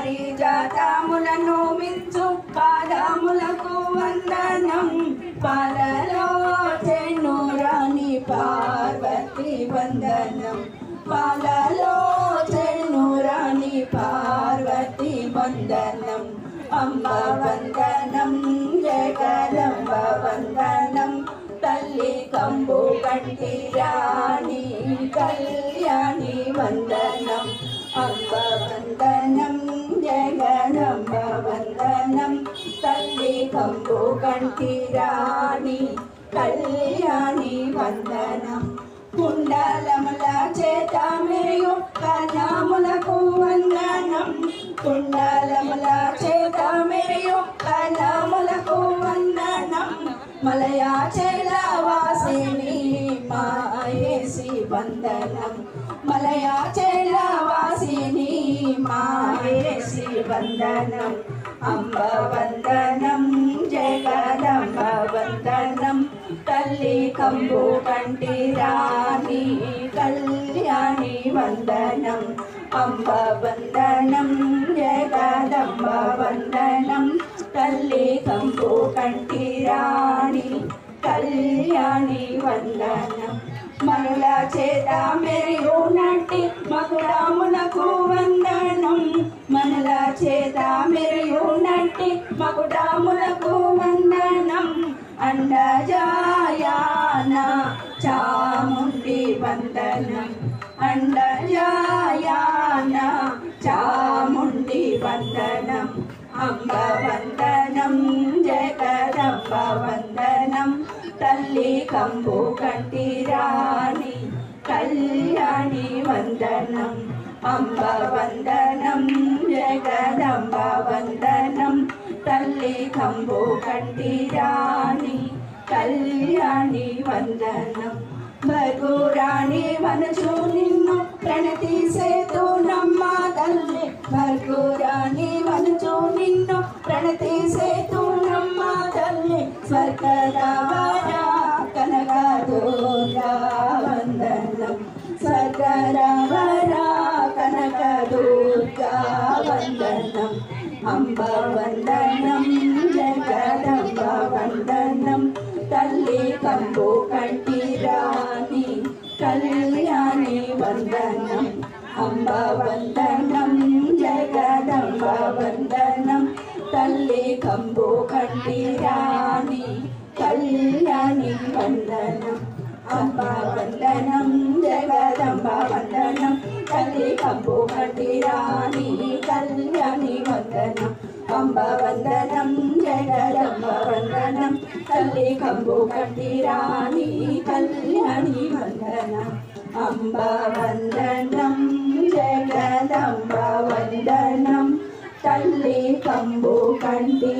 పారిజాతములను మించు పాదములకు వందనం పాలలో చెన్నురాణి పార్వతి వందనం పాలలో చెన్నురాణి పార్వతి వందనం అంబ వందనం జగదంబ వందనం తల్లి కంబు కంటి రాణి కళ్యాణి వందనం అంబ వందనం జగదంబ వందనం తల్లి కంబు కంటి రాణి కళ్యాణి వందనం కుండలముల చేత మేయు కనములకు వందనం కుండలముల చేత మేయు కనములకు వందనం మలయాచల వాసిని మాయేసి వందనం మలయాచల వాసిని మాయేసి వందనం అంబ వందనం జగదంబ వందనం తల్లి కంబు కంటి రాణి కళ్యాణి వందనం అంబ వందనం జగదంబ వందనం తల్లి కంబు కంటి రాణి కళ్యాణి వందనం మనుల చేత మెరియు నటి మకుడమునకు వందనం మనుల చేత మెరియు నటి మకుడమునకు వందనం అండజాయాన చాముండి వందనం అండజాయాన చాముండి వందనం అంబ వందనం జగదంబ వందనం తల్లి కంబు కంటి రాణి కళ్యాణి వందనం అంబ వందనం జగదంబ వందనం తల్లి కంబు కంటి రాణి కళ్యాణి వందనం భర్గురాణి వనచు నిన్ను ప్రణతి సేతునమ్మ తల్లి భర్గురాణి వనచు నిన్ను ప్రణతి సేతునమ్మ తల్లి స్వర్గరవర కనక దుర్గా వందనం స్వర్గరవర కనక దుర్గా వందనం అంబ వందనం జగదంబ వందనం తల్లి కంబు కంటి రాణి కళ్యాణి వందనం అంబ వందనం జగదంబ వందనం తల్లి కంబు కంటి రాణి కళ్యాణి వందనం అంబ వందనం జగదంబ వందనం తల్లి కంబు కంటి రాణి కళ్యాణి వందనం అంబ వందనం జగదంబ వందనం తల్లి కంబు కంటి రాణి కళ్యాణి వందనం అంబ వందనం జగదంబ వందనం తల్లి కంబు కంటి